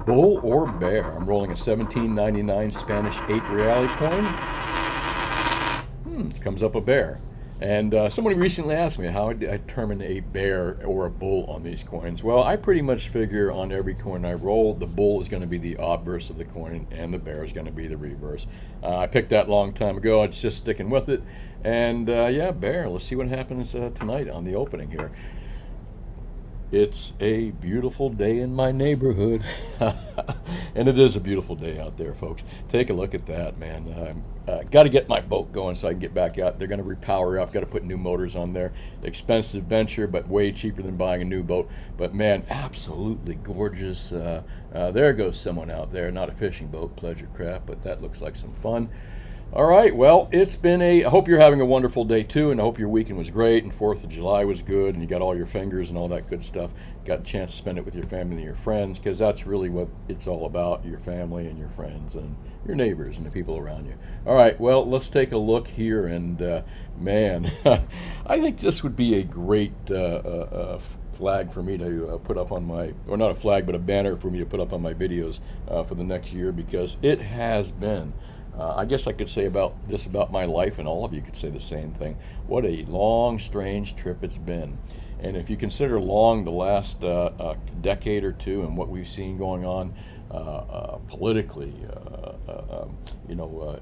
Bull or bear? I'm rolling a 17.99 Spanish 8 real coin. Comes up a bear. And somebody recently asked me how I determine a bear or a bull on these coins. Well, I pretty much figure on every coin I roll, the bull is going to be the obverse of the coin and the bear is going to be the reverse. I picked that long time ago. It's just sticking with it. And yeah, bear. Let's see what happens tonight on the opening here. It's a beautiful day in my neighborhood. And it is a beautiful day out there, folks. Take a look at that, man. Got to get my boat going so I can get back out. They're going to repower up. Got to put new motors on there. Expensive venture, but way cheaper than buying a new boat. But man, absolutely gorgeous. There goes someone out there. Not a fishing boat, pleasure craft, but that looks like some fun. All right, well, I hope you're having a wonderful day too, and I hope your weekend was great, and 4th of July was good, and you got all your fingers and all that good stuff. Got a chance to spend it with your family and your friends, because that's really what it's all about, your family and your friends and your neighbors and the people around you. All right, well, let's take a look here, and man, I think this would be a great flag for me to put up on my, or not a flag, but a banner for me to put up on my videos for the next year, because it has been I guess I could say about my life, and all of you could say the same thing. What a long, strange trip it's been. And if you consider long the last decade or two and what we've seen going on politically,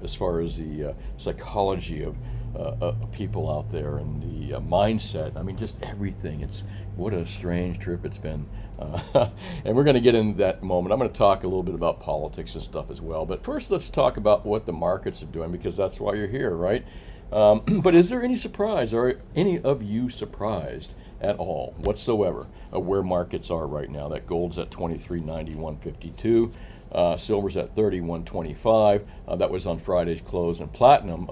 as far as the psychology of people out there and the mindset, I mean, just everything. What a strange trip it's been. And we're going to get into that in a moment. I'm going to talk a little bit about politics and stuff as well. But first, let's talk about what the markets are doing, because that's why you're here, right? But is there any surprise? Are any of you surprised at all whatsoever where markets are right now? That gold's at 23.91.52. Silver's at 31.25. That was on Friday's close, and platinum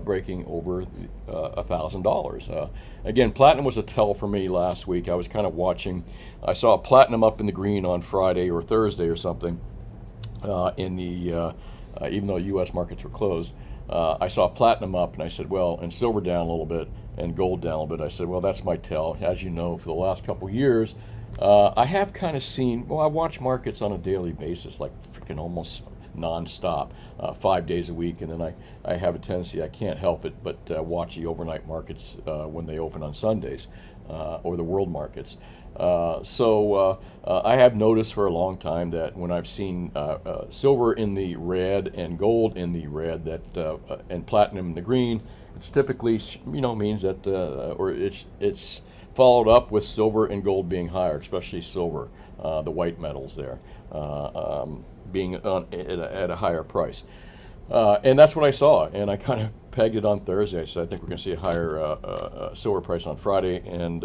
breaking over $1,000. Again, platinum was a tell for me last week. I was kind of watching. I saw platinum up in the green on Friday or Thursday or something. Even though U.S. markets were closed, I saw platinum up, and I said, well, and silver down a little bit, and gold down a little bit. I said, well, that's my tell. As you know, for the last couple years, I have kind of seen, I watch markets on a daily basis, like freaking almost nonstop, 5 days a week, and then I have a tendency, I can't help it, but watch the overnight markets when they open on Sundays, or the world markets. So I have noticed for a long time that when I've seen silver in the red and gold in the red, and platinum in the green, it's typically means that or it's followed up with silver and gold being higher, especially silver, the white metals there, being at a higher price. And that's what I saw, and I kind of pegged it on Thursday. I said, I think we're going to see a higher silver price on Friday, and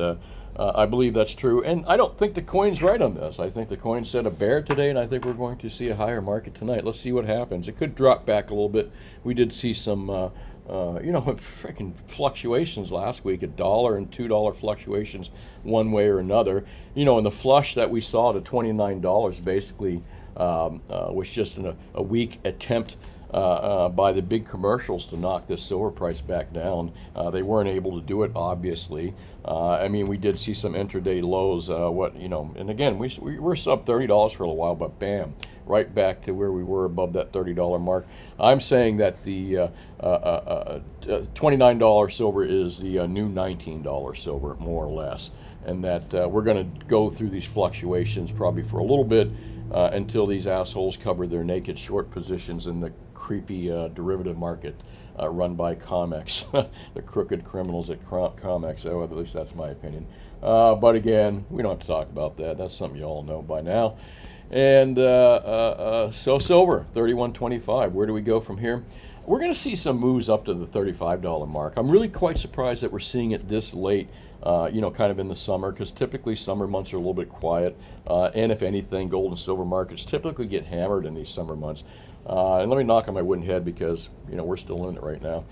I believe that's true. And I don't think the coin's right on this. I think the coin said a bear today, and I think we're going to see a higher market tonight. Let's see what happens. It could drop back a little bit. We did see some freaking fluctuations last week, $1 and $2 fluctuations one way or another. And the flush that we saw to $29 basically was just a weak attempt by the big commercials to knock this silver price back down. They weren't able to do it, obviously. We did see some intraday lows. And again, we were sub $30 for a little while, but bam, right back to where we were above that $30 mark. I'm saying that the $29 silver is the new $19 silver, more or less, and that we're going to go through these fluctuations probably for a little bit until these assholes cover their naked short positions in the creepy derivative market run by COMEX, the crooked criminals at COMEX. Oh, at least that's my opinion. But again, we don't have to talk about that. That's something you all know by now. And so silver, 31.25. Where do we go from here? We're going to see some moves up to the $35 mark. I'm really quite surprised that we're seeing it this late, kind of in the summer, because typically summer months are a little bit quiet. And if anything, gold and silver markets typically get hammered in these summer months. And let me knock on my wooden head, because we're still in it right now.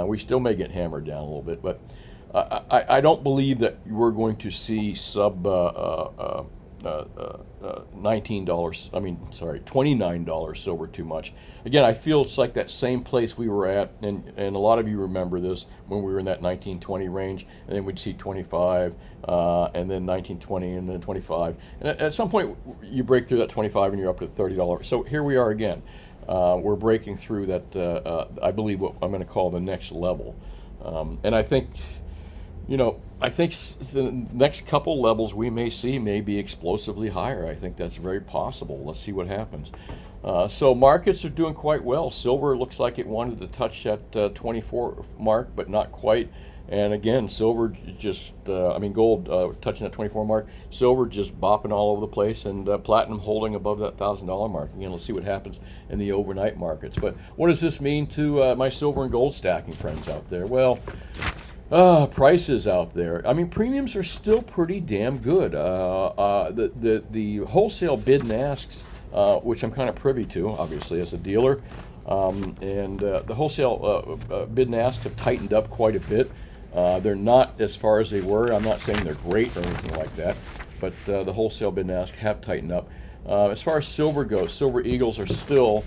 We still may get hammered down a little bit, but I don't believe that we're going to see sub $19. I mean, sorry, $29 silver too much. Again, I feel it's like that same place we were at, and a lot of you remember this when we were in that 1920 range, and then we'd see 25, and then 1920, and then 25, and at some point you break through that 25, and you're up to $30. So here we are again. We're breaking through that. I believe what I'm going to call the next level, and I think. I think the next couple levels we may see may be explosively higher. I think that's very possible. Let's see what happens. So markets are doing quite well. Silver looks like it wanted to touch that 24 mark, but not quite. And again, silver just, gold touching that 24 mark. Silver just bopping all over the place, and platinum holding above that $1,000 mark. Again, let's see what happens in the overnight markets. But what does this mean to my silver and gold stacking friends out there? Well, prices out there. I mean, premiums are still pretty damn good. The wholesale bid and asks, which I'm kind of privy to, obviously, as a dealer, and the wholesale bid and asks have tightened up quite a bit. They're not as far as they were. I'm not saying they're great or anything like that, but the wholesale bid and ask have tightened up. As far as silver goes, Silver Eagles are still,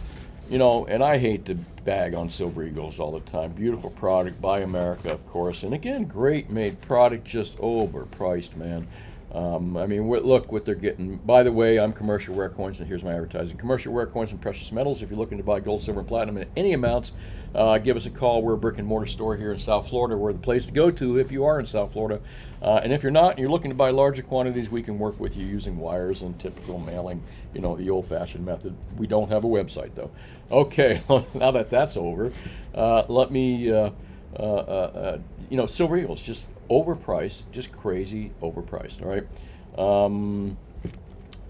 and I hate to bag on Silver Eagles all the time. Beautiful product, Buy America, of course. And again, great made product, just overpriced, man. Look what they're getting. By the way, I'm Commercial Rare Coins, and here's my advertising. Commercial Rare Coins and Precious Metals. If you're looking to buy gold, silver, and platinum in any amounts, give us a call. We're a brick and mortar store here in South Florida. We're the place to go to if you are in South Florida. And if you're not, and you're looking to buy larger quantities, we can work with you using wires and typical mailing, the old-fashioned method. We don't have a website, though. Okay, now that that's over, let me, Silver Eagles, just overpriced, just crazy overpriced, all right?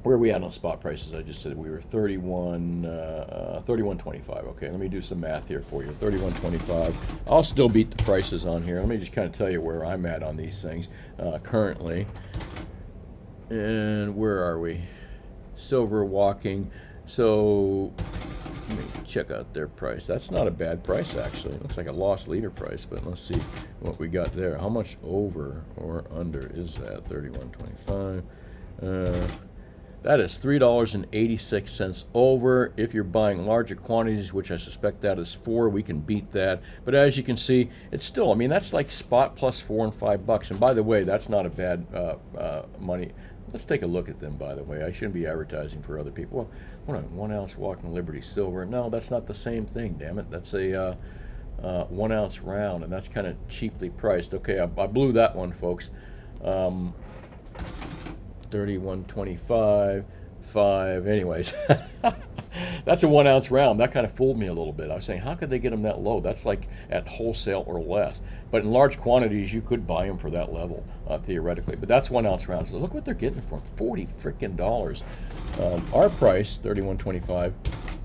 Where are we at on spot prices? I just said we were 31.25. Okay, let me do some math here for you. 31.25. I'll still beat the prices on here. Let me just kind of tell you where I'm at on these things currently. And where are we? Silver walking. So let me check out their price. That's not a bad price, actually. It looks like a lost leader price, but let's see what we got there. How much over or under is that? 31.25. That is $3.86 over. If you're buying larger quantities, which I suspect that is 4, we can beat that. But as you can see, it's still, that's like spot plus 4 and $5. And by the way, that's not a bad money. Let's take a look at them, by the way. I shouldn't be advertising for other people. Well, 1 ounce Walking Liberty silver. No, that's not the same thing, damn it. That's a 1 ounce round, and that's kind of cheaply priced. Okay, I blew that one, folks. 31.25, 5. Anyways, that's a 1 ounce round. That kind of fooled me a little bit. I was saying, how could they get them that low? That's like at wholesale or less. But in large quantities, you could buy them for that level, theoretically. But that's 1 ounce rounds. So look what they're getting for $40 frickin' dollars. Our price, 31.25,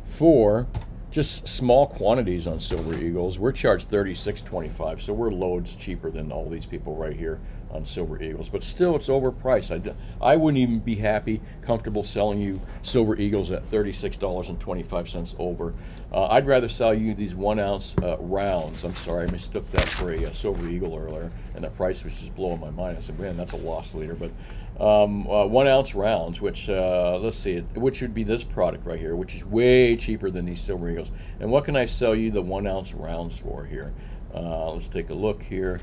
for just small quantities on Silver Eagles. We're charged $36.25, so we're loads cheaper than all these people right here on Silver Eagles. But still, it's overpriced. I wouldn't even be happy, comfortable selling you Silver Eagles at $36.25 over. I'd rather sell you these 1 ounce rounds. I'm sorry, I mistook that for a Silver Eagle earlier, and that price was just blowing my mind. I said, man, that's a loss leader. But 1 ounce rounds, which let's see, which would be this product right here, which is way cheaper than these Silver Eagles. And what can I sell you the 1 ounce rounds for here? Let's take a look here.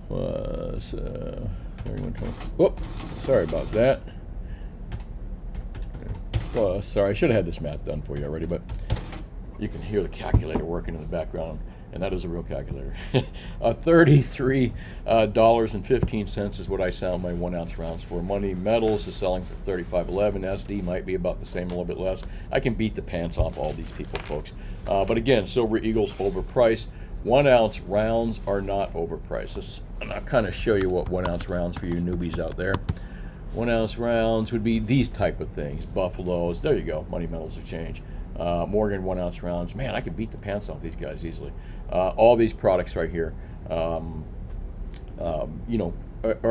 Was 31.20. Whoop, sorry about that. Well, sorry, I should have had this math done for you already, but you can hear the calculator working in the background, and that is a real calculator. $33.15 is what I sell my 1 ounce rounds for. Money Metals is selling for $35.11. SD might be about the same, a little bit less. I can beat the pants off all these people, folks. But again, Silver Eagles overpriced. 1 ounce rounds are not overpriced. And I'll kind of show you what 1 ounce rounds for you newbies out there. 1 ounce rounds would be these type of things. Buffaloes, there you go, Money Metals Exchange. Morgan 1 ounce rounds. Man, I could beat the pants off these guys easily. All these products right here, are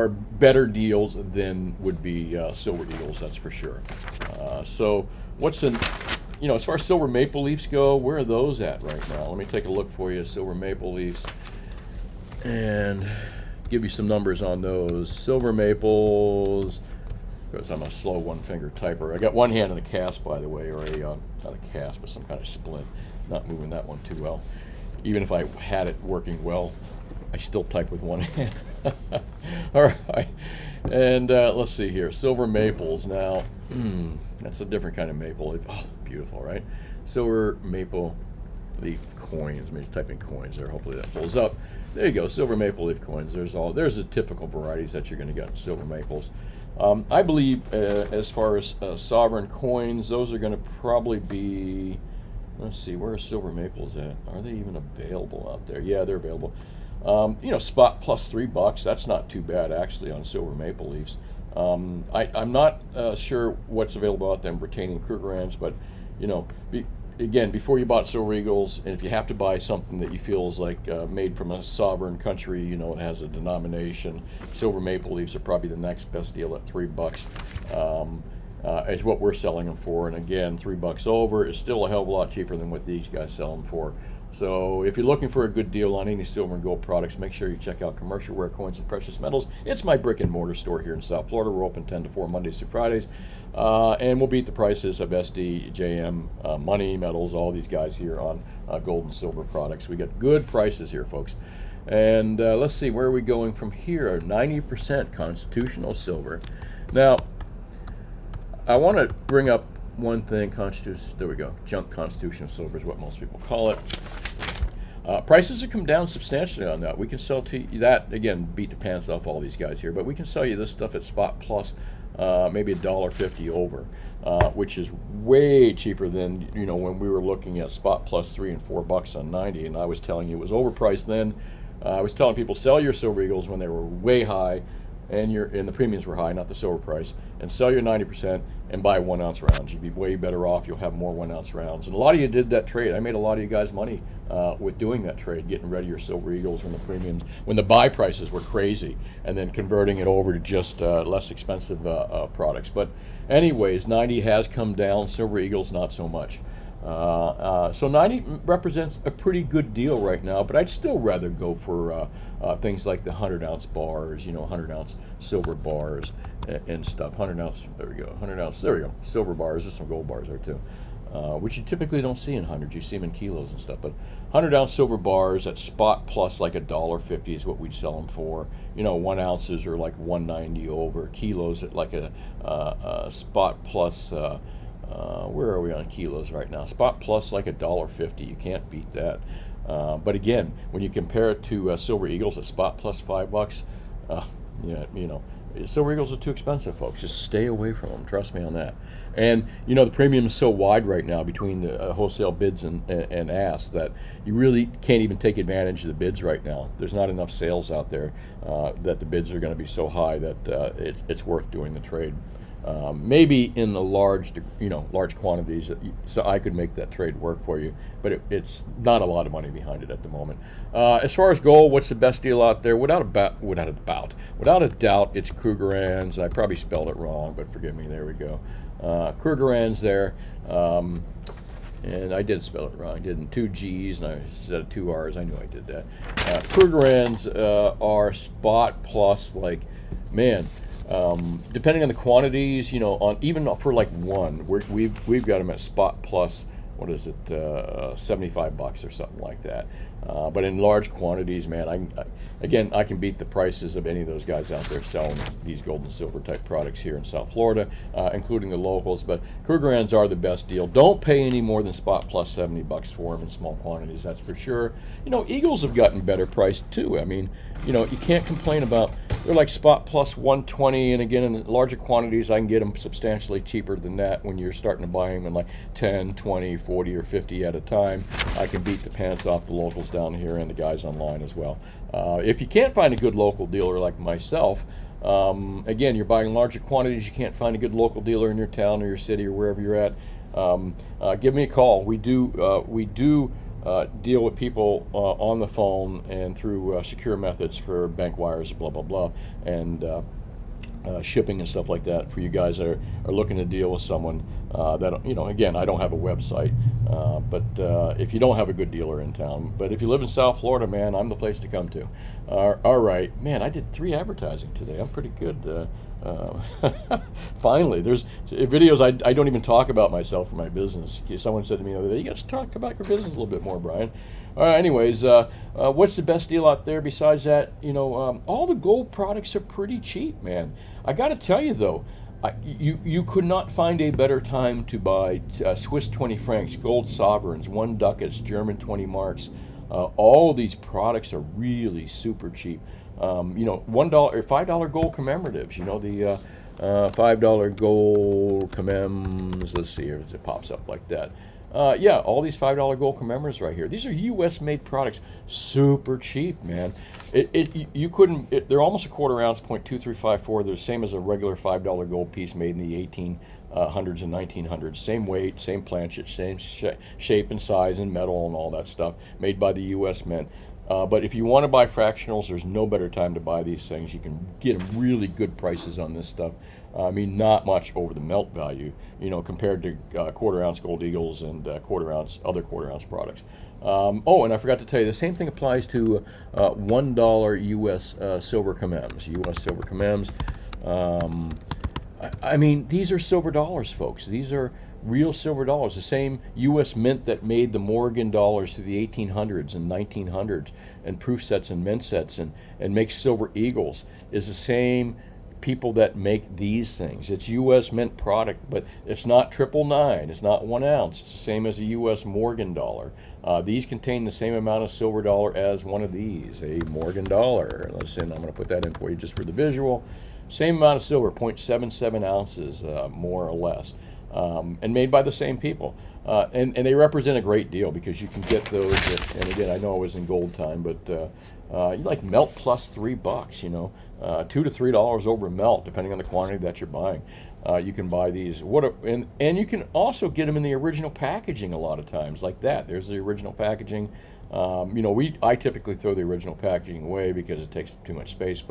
better deals than would be Silver Eagles, that's for sure. So what's in, as far as Silver Maple Leafs go, where are those at right now? Let me take a look for you, Silver Maple Leafs. And give you some numbers on those. Silver maples, because I'm a slow one-finger typer. I got one hand in a cast, by the way, or a, not a cast, but some kind of splint. Not moving that one too well. Even if I had it working well, I still type with one hand. All right, and let's see here. Silver maples. Now, that's a different kind of maple. Oh, beautiful, right? Silver maple leaf coins. Maybe typing coins there. Hopefully that pulls up. There you go. Silver maple leaf coins. There's the typical varieties that you're going to get in silver maples. I believe as far as sovereign coins, those are going to probably be. Let's see, where are silver maples at? Are they even available out there? Yeah, they're available. Spot plus $3. That's not too bad actually on silver maple leaves. I'm not sure what's available out there in Britannia and Krugerrands, but again, before you bought silver eagles, and if you have to buy something that you feel is like made from a sovereign country, it has a denomination, silver maple leaves are probably the next best deal at $3. Is what we're selling them for, and again, $3 over is still a hell of a lot cheaper than what these guys sell them for. So if you're looking for a good deal on any silver and gold products, make sure you check out Commercial Ware Coins and Precious Metals. It's my brick and mortar store here in South Florida. We're open 10 to 4 Mondays through Fridays, and we'll beat the prices of SD, JM, Money, Metals, all these guys here on gold and silver products. We got good prices here, folks. And let's see, where are we going from here? 90% constitutional silver. Now, I want to bring up one thing. There we go. Junk constitutional silver is what most people call it. Prices have come down substantially on that. We can sell to you that, again, beat the pants off all these guys here, but we can sell you this stuff at spot plus maybe $1.50 over, which is way cheaper than when we were looking at spot plus $3 and $4 on 90, and I was telling you it was overpriced then. I was telling people sell your silver eagles when they were way high, and the premiums were high, not the silver price, and sell your 90% and buy 1 ounce rounds. You'd be way better off. You'll have more 1 ounce rounds. And a lot of you did that trade. I made a lot of you guys money with doing that trade, getting rid of your silver eagles when the buy prices were crazy, and then converting it over to just less expensive products. But anyways, 90 has come down. Silver eagles, not so much. So 90 represents a pretty good deal right now, but I'd still rather go for things like the 100-ounce bars, 100-ounce silver bars and stuff. 100-ounce, there we go, 100-ounce, there we go, silver bars. There's some gold bars there too, which you typically don't see in hundreds. You see them in kilos and stuff, but 100-ounce silver bars at spot plus like $1.50 is what we'd sell them for. 1 ounces are like $1.90 over. Kilos at like a spot plus. Where are we on kilos right now? Spot plus like $1.50. You can't beat that. But again, when you compare it to silver eagles at spot plus $5, silver eagles are too expensive, folks. Just stay away from them. Trust me on that. And the premium is so wide right now between the wholesale bids and asks that you really can't even take advantage of the bids right now. There's not enough sales out there that the bids are going to be so high that it's worth doing the trade. Maybe in the large quantities, so I could make that trade work for you, but it's not a lot of money behind it at the moment. As far as gold, what's the best deal out there? Without a doubt, it's Krugerrands. I probably spelled it wrong, but forgive me. There we go. Krugerrands there, and I did spell it wrong. I did in 2 G's and I said 2 R's. I knew I did that. Krugerrands are spot plus, like, man. Depending on the quantities, on even for like one, we've got them at spot plus, what is it, $75 or something like that. But in large quantities, man, I can beat the prices of any of those guys out there selling these gold and silver type products here in South Florida, including the locals. But Krugerrands are the best deal. Don't pay any more than spot plus $70 for them in small quantities, that's for sure. Eagles have gotten better priced too. I mean, you can't complain about. They're like spot plus 120, and again, in larger quantities, I can get them substantially cheaper than that when you're starting to buy them in like 10, 20, 40, or 50 at a time. I can beat the pants off the locals down here and the guys online as well. If you can't find a good local dealer like myself, again, you're buying larger quantities, you can't find a good local dealer in your town or your city or wherever you're at, give me a call. We do deal with people on the phone and through secure methods for bank wires, blah, blah, blah, and shipping and stuff like that for you guys that are looking to deal with someone That, you know, again, I don't have a website, but if you don't have a good dealer in town, but if you live in South Florida, man, I'm the place to come to. All right, man, I did 3 advertising today. I'm pretty good. Finally, there's videos I don't even talk about myself or my business. Someone said to me the other day, "You got to talk about your business a little bit more, Brian." All right, anyways, what's the best deal out there besides that? You know, all the gold products are pretty cheap, man. I got to tell you though, you could not find a better time to buy Swiss 20 francs, gold sovereigns, 1 ducats, German 20 marks. All these products are really super cheap. You know, $1 or $5 gold commemoratives. You know, the $5 gold commems. Let's see here, it pops up like that. Yeah, all these $5 gold commemoratives right here. These are U.S. made products, super cheap, man. You couldn't. They're almost a quarter ounce, 0.2354. They're the same as a regular $5 gold piece made in the 1800s and 1900s. Same weight, same planchet, same shape and size and metal and all that stuff. Made by the U.S. Mint. But if you want to buy fractionals, there's no better time to buy these things. You can get them really good prices on this stuff. I mean, not much over the melt value, you know, compared to quarter ounce gold eagles and other quarter ounce products. Oh, and I forgot to tell you, the same thing applies to $1 U.S. Silver commems. U.S. silver commems. I mean, these are silver dollars, folks. These are real silver dollars. The same U.S. mint that made the Morgan dollars through the 1800s and 1900s and proof sets and mint sets and makes silver eagles is the same people that make these things. It's U.S. mint product, but it's not 999. It's not 1 ounce. It's the same as a U.S. Morgan dollar. These contain the same amount of silver dollar as one of these, a Morgan dollar. Listen, I'm going to put that in for you just for the visual. Same amount of silver, 0.77 ounces, more or less. And made by the same people. And they represent a great deal because you can get those, and again, I know I was in gold time, but you like melt plus $3, you know, $2 to $3 over melt, depending on the quantity that you're buying. You can buy these. And you can also get them in the original packaging a lot of times, like that. There's the original packaging. You know, I typically throw the original packaging away because it takes too much space,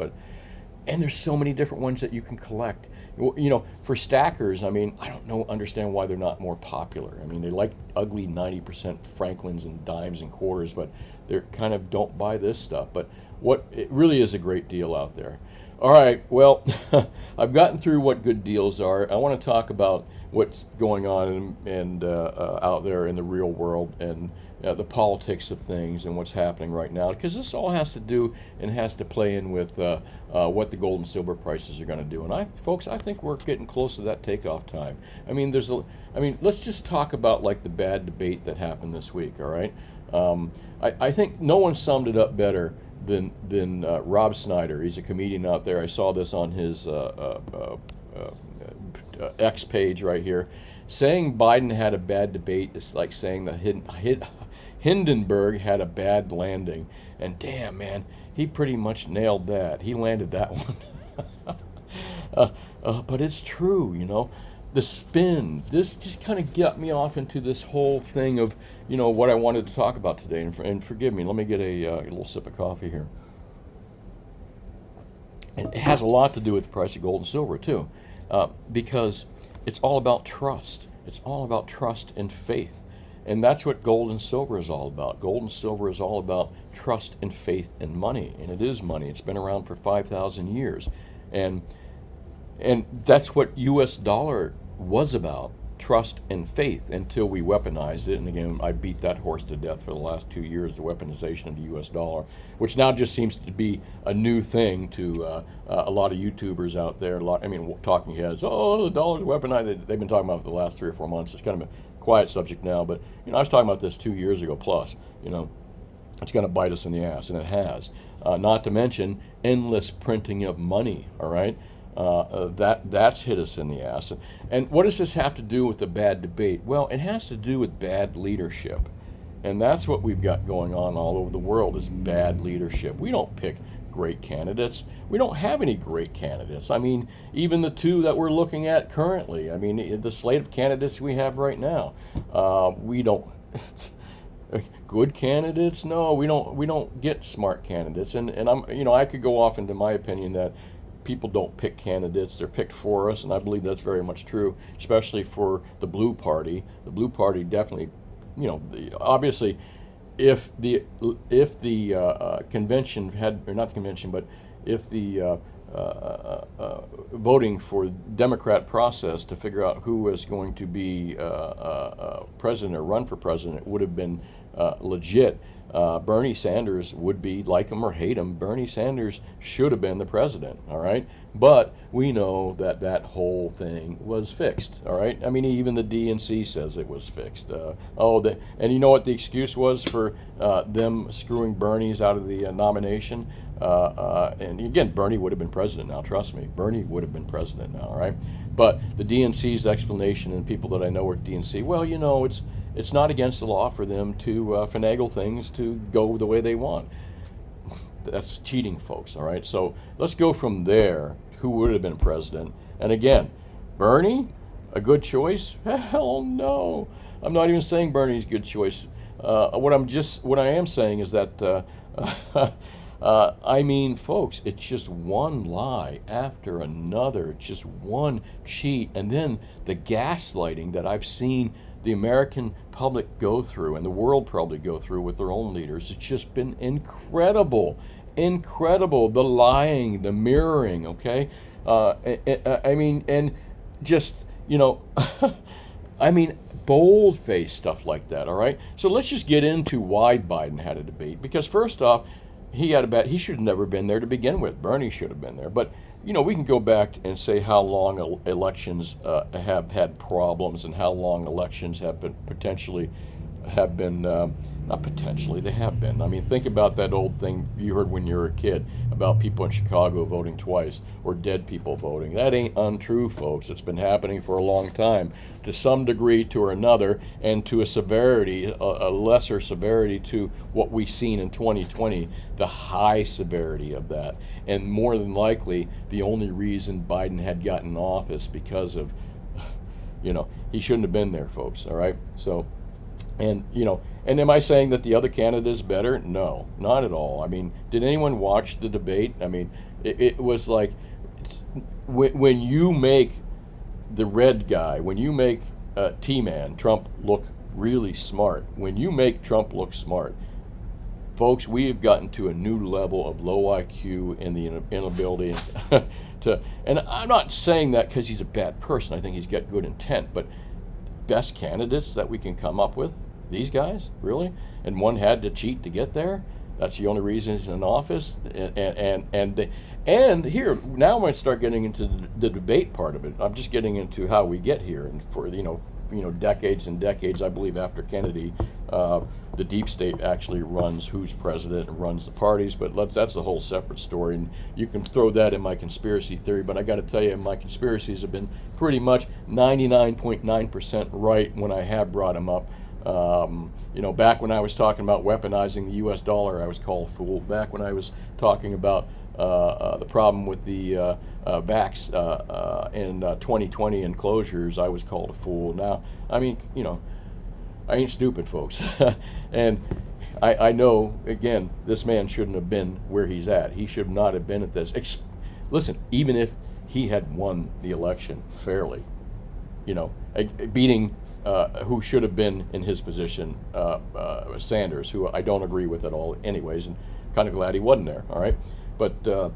and there's so many different ones that you can collect. You know, for stackers, I mean, I don't understand why they're not more popular. I mean, they like ugly 90% Franklins and dimes and quarters, but they're kind of don't buy this stuff. But it really is a great deal out there. All right, well, I've gotten through what good deals are. I want to talk about what's going on and out there in the real world and the politics of things and what's happening right now, because this all has to do and has to play in with what the gold and silver prices are going to do. And folks, I think we're getting close to that takeoff time. I mean, let's just talk about like the bad debate that happened this week. All right, I think no one summed it up better than Rob Snyder. He's a comedian out there. I saw this on his X page right here. Saying Biden had a bad debate is like saying that Hindenburg had a bad landing. And damn, man, he pretty much nailed that. He landed that one. But it's true, you know. The spin, this just kind of got me off into this whole thing of, you know, what I wanted to talk about today. And forgive me, let me get a little sip of coffee here. And it has a lot to do with the price of gold and silver, too, because it's all about trust. It's all about trust and faith. And that's what gold and silver is all about. Gold and silver is all about trust and faith and money. And it is money. It's been around for 5,000 years. And that's what U.S. dollar was about, trust and faith, until we weaponized it. And again, I beat that horse to death for the last 2 years, the weaponization of the U.S. dollar, which now just seems to be a new thing to a lot of YouTubers out there. Talking heads, oh, the dollar's weaponized. They've been talking about it for the last 3 or 4 months. It's kind of a quiet subject now, but I was talking about this 2 years ago plus. It's going to bite us in the ass, and it has. Not to mention endless printing of money. All right. That's hit us in the ass. And what does this have to do with the bad debate? Well, it has to do with bad leadership. And that's what we've got going on all over the world, is bad leadership. We don't pick great candidates. We don't have any great candidates. I mean, even the 2 that we're looking at currently, I mean, the slate of candidates we have right now, we don't good candidates? No, we don't get smart candidates. And I could go off into my opinion that people don't pick candidates; they're picked for us, and I believe that's very much true, especially for the Blue Party. The Blue Party definitely, obviously, if the convention had, or not the convention, but if the voting for Democrat process to figure out who was going to be president or run for president would have been legit. Bernie Sanders would be, like him or hate him, Bernie Sanders should have been the president, all right? But we know that that whole thing was fixed, all right? I mean, even the DNC says it was fixed. And you know what the excuse was for them screwing Bernie's out of the nomination? And again, Bernie would have been president now, trust me. Bernie would have been president now, all right? But the DNC's explanation, and people that I know work DNC, well, it's not against the law for them to finagle things to go the way they want. That's cheating, folks, all right? So let's go from there. Who would have been president? And again, Bernie, a good choice? Hell no. I'm not even saying Bernie's a good choice. What I am saying is that, I mean, folks, it's just one lie after another. It's just one cheat. And then the gaslighting that I've seen the American public go through, and the world probably go through with their own leaders. It's just been incredible. Incredible. The lying, the mirroring, okay? I mean, and just, I mean, bold-faced stuff like that, all right? So let's just get into why Biden had a debate. Because first off, he should have never been there to begin with. Bernie should have been there. But, we can go back and say how long elections have had problems and how long elections have been not potentially, they have been. I mean, think about that old thing you heard when you were a kid about people in Chicago voting twice, or dead people voting. That ain't untrue, folks. It's been happening for a long time, to some degree to another, and to a severity, a lesser severity to what we've seen in 2020, the high severity of that. And more than likely, the only reason Biden had gotten office because of, he shouldn't have been there, folks, all right? So, and am I saying that the other candidate is better? No, not at all. I mean, did anyone watch the debate? I mean, it was like, when you make the red guy, when you make T-Man, Trump, look really smart, when you make Trump look smart, folks, we have gotten to a new level of low IQ and the inability and I'm not saying that because he's a bad person. I think he's got good intent, but best candidates that we can come up with, these guys, really? And one had to cheat to get there? That's the only reason he's in office? And here, now I'm going to start getting into the debate part of it. I'm just getting into how we get here. And for, decades and decades, I believe after Kennedy, the deep state actually runs who's president and runs the parties, but that's a whole separate story, and you can throw that in my conspiracy theory, but I got to tell you, my conspiracies have been pretty much 99.9% right when I have brought them up. Back when I was talking about weaponizing the U.S. dollar, I was called a fool. Back when I was talking about the problem with the vax in 2020 enclosures, I was called a fool. Now, I mean, I ain't stupid, folks. And I know, again, this man shouldn't have been where he's at. He should not have been at this. Listen, even if he had won the election fairly, beating who should have been in his position, Sanders, who I don't agree with at all anyways, and kind of glad he wasn't there, all right? But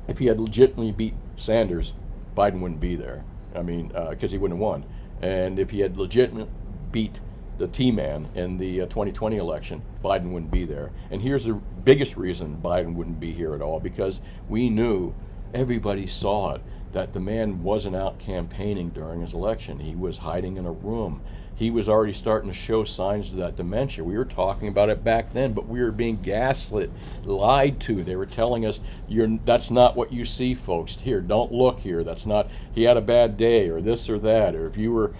if he had legitimately beat Sanders, Biden wouldn't be there. I mean, because he wouldn't have won. And if he had legitimately beat the T-Man in the 2020 election, Biden wouldn't be there. And here's the biggest reason Biden wouldn't be here at all, because we knew, everybody saw it, that the man wasn't out campaigning during his election. He was hiding in a room. He was already starting to show signs of that dementia. We were talking about it back then, but we were being gaslit, lied to. They were telling us, that's not what you see, folks. Here, don't look here. That's not, he had a bad day, or this or that, or if you were,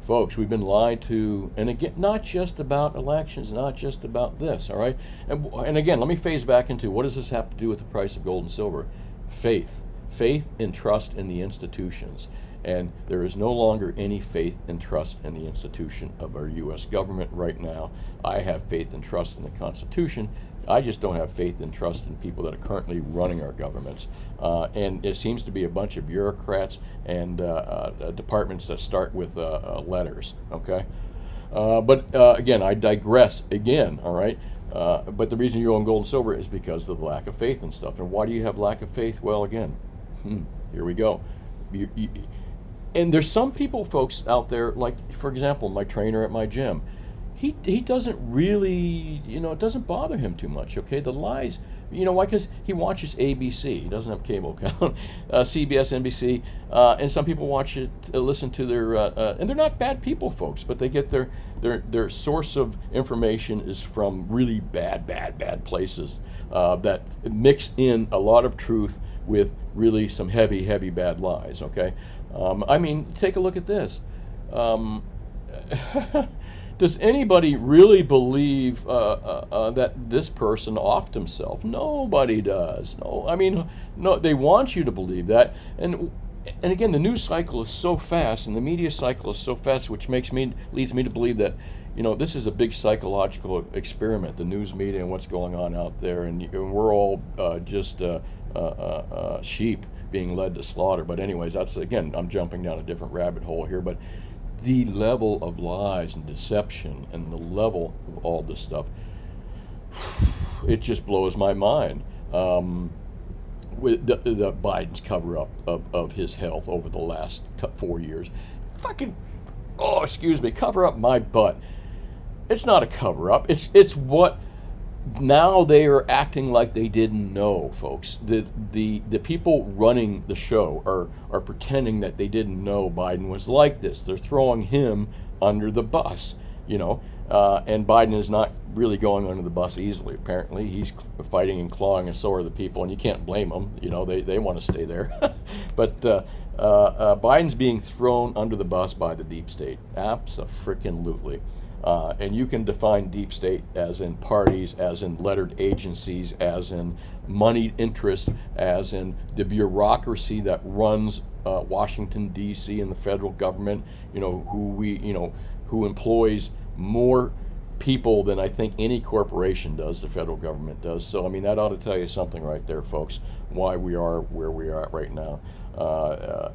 folks, we've been lied to. And again, not just about elections, not just about this, all right? And again, let me phase back into, what does this have to do with the price of gold and silver? Faith. faith and trust in the institutions. And there is no longer any faith and trust in the institution of our U.S. government right now. I have faith and trust in the Constitution. I just don't have faith and trust in people that are currently running our governments. And it seems to be a bunch of bureaucrats and departments that start with letters, okay? But again, I digress again, all right? But the reason you own gold and silver is because of the lack of faith and stuff. And why do you have lack of faith? Well, again, here we go. And there's some people, folks, out there, like, for example, my trainer at my gym, he doesn't really, it doesn't bother him too much, okay? The lies, why? Because he watches ABC. He doesn't have cable account, CBS, NBC, and some people watch it, listen to their, and they're not bad people, folks, but they get their source of information is from really bad places that mix in a lot of truth with really some heavy bad lies, okay? I mean, take a look at this. Does anybody really believe that this person offed himself? Nobody does. No, I mean, no. They want you to believe that, and again, the news cycle is so fast, and the media cycle is so fast, which leads me to believe that, this is a big psychological experiment. The news media and what's going on out there, and we're all just sheep being led to slaughter. But anyways, that's, again, I'm jumping down a different rabbit hole here, but the level of lies and deception and the level of all this stuff, it just blows my mind. With the Biden's cover-up of his health over the last 4 years. Cover up my butt. It's not a cover-up. It's what now they are acting like they didn't know, folks. The people running the show are pretending that they didn't know Biden was like this. They're throwing him under the bus, and Biden is not really going under the bus easily. Apparently, he's fighting and clawing, and so are the people, and you can't blame them. They want to stay there. But Biden's being thrown under the bus by the deep state. Abso-freaking-lutely. And you can define deep state as in parties, as in lettered agencies, as in moneyed interest, as in the bureaucracy that runs Washington, D.C. and the federal government, who employs more people than I think any corporation does, the federal government does. So, I mean, that ought to tell you something right there, folks, why we are where we are right now.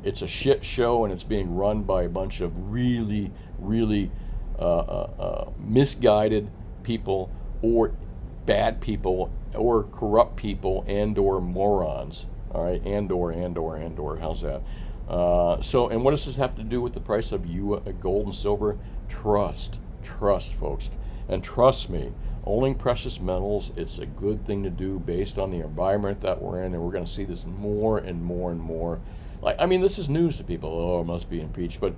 It's a shit show, and it's being run by a bunch of really misguided people, or bad people, or corrupt people, and or morons. All right, and or. How's that? So, and what does this have to do with the price of gold and silver? Trust, folks, and trust me. Owning precious metals, it's a good thing to do based on the environment that we're in, and we're going to see this more and more and more. This is news to people. Oh, it must be impeached, but.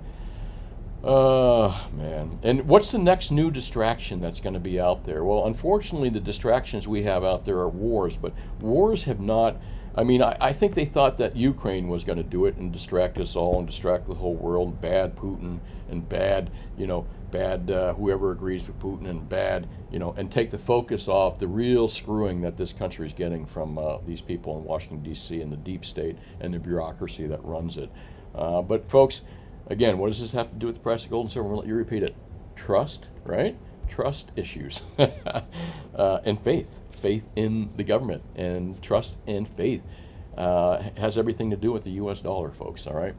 Man. And what's the next new distraction that's going to be out there? Well, unfortunately, the distractions we have out there are wars, but wars have not. I think they thought that Ukraine was going to do it and distract us all and distract the whole world. Bad Putin and bad whoever agrees with Putin, and bad, and take the focus off the real screwing that this country is getting from these people in Washington, D.C. and the deep state and the bureaucracy that runs it. But folks, again, what does this have to do with the price of gold and silver? I'm going to let you repeat it. Trust, right? Trust issues. And faith in the government, and trust and faith has everything to do with the U.S. dollar, folks, all right?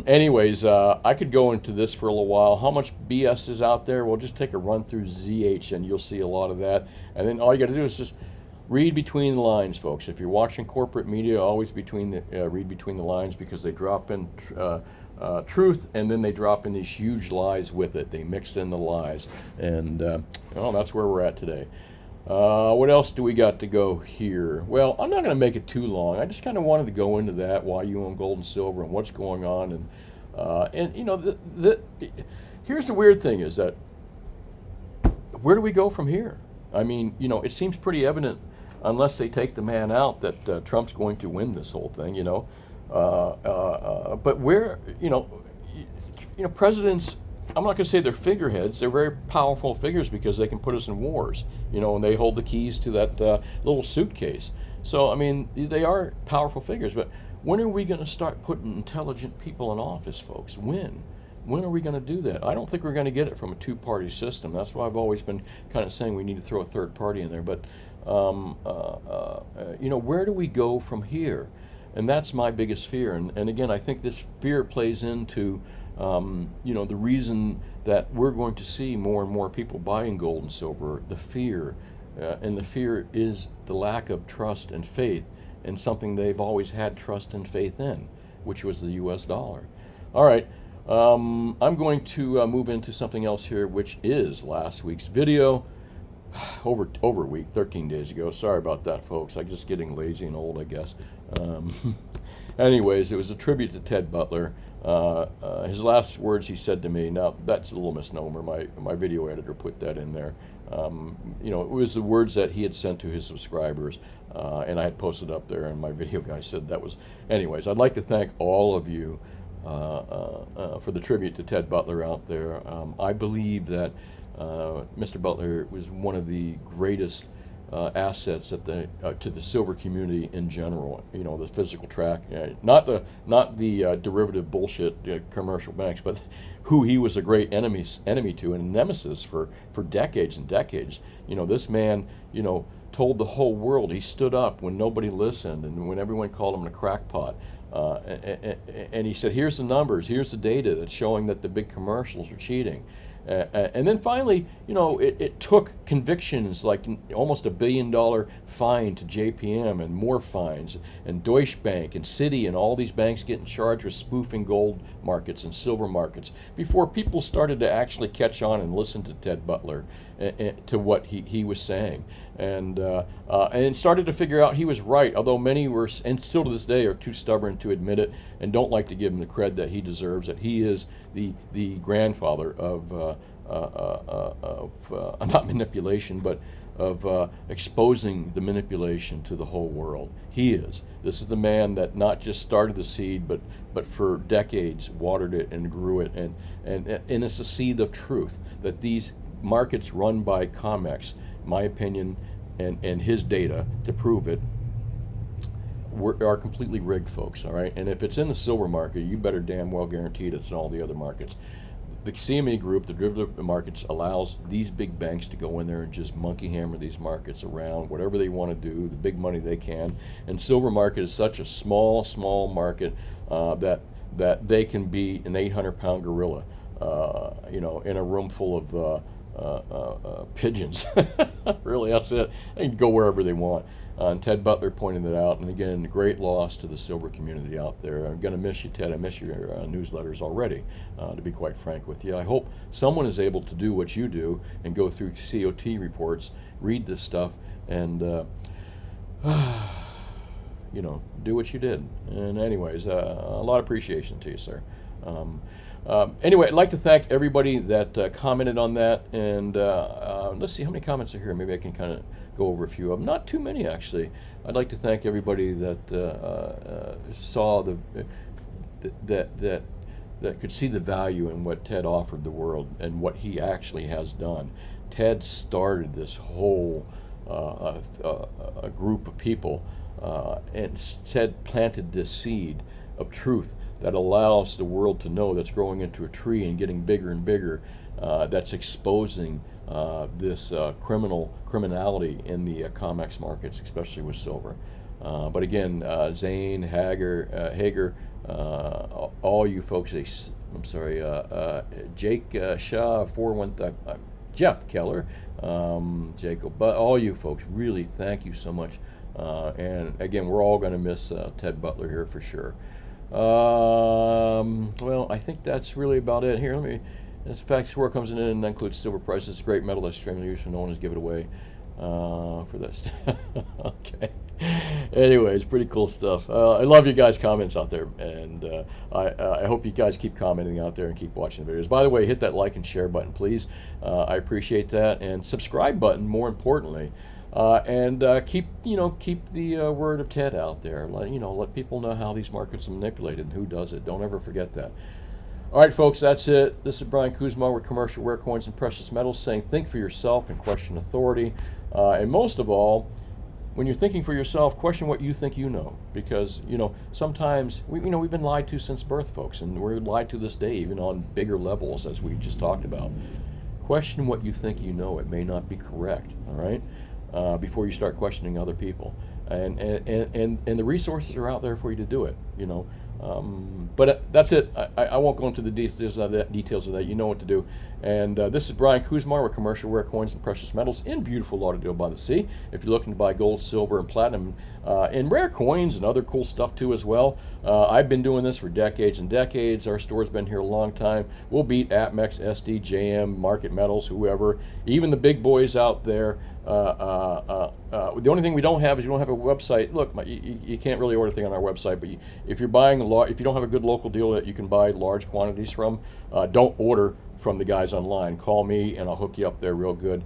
Anyways, I could go into this for a little while. How much BS is out there? Well, just take a run through ZH and you'll see a lot of that. And then all you got to do is just read between the lines, folks. If you're watching corporate media, always read between the lines, because they drop in truth, and then they drop in these huge lies with it. They mix in the lies. And that's where we're at today. What else do we got to go here? Well, I'm not going to make it too long. I just kind of wanted to go into that, why you own gold and silver and what's going on. And here's the weird thing is that, where do we go from here? It seems pretty evident, unless they take the man out, that Trump's going to win this whole thing, But where, presidents, I'm not going to say they're figureheads. They're very powerful figures because they can put us in wars, and they hold the keys to that little suitcase. So I mean, they are powerful figures, but when are we going to start putting intelligent people in office, folks? When are we going to do that? I don't think we're going to get it from a two-party system. That's why I've always been kind of saying we need to throw a third party in there. But where do we go from here? And that's my biggest fear. And again, I think this fear plays into the reason that we're going to see more and more people buying gold and silver. The fear, and the fear is the lack of trust and faith in something they've always had trust and faith in, which was the U.S. dollar. All right. I'm going to move into something else here, which is last week's video. Over a week, 13 days ago. Sorry about that, folks. I'm just getting lazy and old, I guess. Anyways, it was a tribute to Ted Butler. His last words he said to me, now that's a little misnomer. My video editor put that in there. It was the words that he had sent to his subscribers, and I had posted up there, and my video guy said that was. Anyways, I'd like to thank all of you for the tribute to Ted Butler out there. I believe that Mr. Butler was one of the greatest assets to the silver community in general. The physical track, not the derivative bullshit commercial banks, but who he was a great enemy to and nemesis for decades and decades. This man, told the whole world. He stood up when nobody listened and when everyone called him a crackpot. And he said, here's the numbers, here's the data that's showing that the big commercials are cheating. And then finally, it took convictions like almost $1 billion fine to JPM and more fines and Deutsche Bank and Citi and all these banks getting charged with spoofing gold markets and silver markets before people started to actually catch on and listen to Ted Butler to what he was saying. And started to figure out he was right, although many were, and still to this day, are too stubborn to admit it and don't like to give him the cred that he deserves, that he is the grandfather of not manipulation, but of exposing the manipulation to the whole world. He is. This is the man that not just started the seed, but for decades watered it and grew it, and it's a seed of truth that these markets run by COMEX, my opinion, and his data to prove it, are completely rigged, folks, all right? And if it's in the silver market, you better damn well guarantee it's in all the other markets. The CME group, the derivative markets, allows these big banks to go in there and just monkey hammer these markets around, whatever they want to do, the big money they can. And silver market is such a small market that they can be an 800-pound gorilla, in a room full of pigeons. Really, that's it. They can go wherever they want. And Ted Butler pointed that out. And again, great loss to the silver community out there. I'm going to miss you, Ted. I miss your newsletters already, to be quite frank with you. I hope someone is able to do what you do and go through COT reports, read this stuff, and do what you did. And anyways, a lot of appreciation to you, sir. Anyway, I'd like to thank everybody that commented on that, and let's see how many comments are here. Maybe I can kind of go over a few of them. Not too many, actually. I'd like to thank everybody that saw that could see the value in what Ted offered the world and what he actually has done. Ted started this whole a group of people, and Ted planted this seed of truth that allows the world to know that's growing into a tree and getting bigger and bigger, that's exposing this criminality in the COMEX markets, especially with silver. But again, Zane, Hager, all you folks, I'm sorry, Jake Shaw, 413, Jeff Keller, Jacob, but all you folks, really thank you so much. And again, we're all going to miss Ted Butler here for sure. Well, I think that's really about it. Here, let me. In fact, where it comes in, and that includes silver prices, great metal that's extremely useful. No one has given it away for that. Okay. Anyways, pretty cool stuff. I love you guys' comments out there, and I hope you guys keep commenting out there and keep watching the videos. By the way, hit that like and share button, please. I appreciate that, and subscribe button, more importantly. And keep the word of Ted out there. Let people know how these markets are manipulated and who does it. Don't ever forget that. All right, folks, that's it. This is Brian Kuzma with Commercial Rare Coins and Precious Metals saying think for yourself and question authority. And most of all, when you're thinking for yourself, question what you think you know, because sometimes we've been lied to since birth, folks, and we're lied to this day, even on bigger levels, as we just talked about. Question what you think you know. It may not be correct. All right, before you start questioning other people, and the resources are out there for you to do it. But that's it. I won't go into the details of that. You know what to do. And this is Brian Kuzmar with Commercial Ware Coins and Precious Metals in beautiful Lauderdale by the Sea. If you're looking to buy gold, silver, and platinum, and rare coins and other cool stuff too as well, I've been doing this for decades and decades. Our store's been here a long time. We'll beat APMEX, SD, JM, Market Metals, whoever, even the big boys out there. The only thing we don't have is we don't have a website. Look, you can't really order anything on our website, but if you're buying if you don't have a good local dealer that you can buy large quantities from, don't order from the guys online. Call me and I'll hook you up there real good.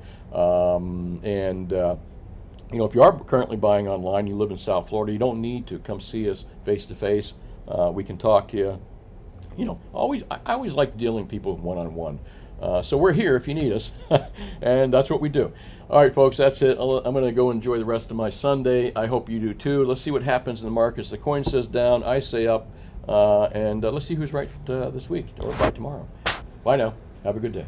If you are currently buying online, you live in South Florida, you don't need to come see us face to face. We can talk to you. I always like dealing people one-on-one. So we're here if you need us, and that's what we do. All right, folks, that's it. I'm going to go enjoy the rest of my Sunday. I hope you do too. Let's see what happens in the markets. The coin says down, I say up, and let's see who's right this week or by tomorrow. Bye now. Have a good day.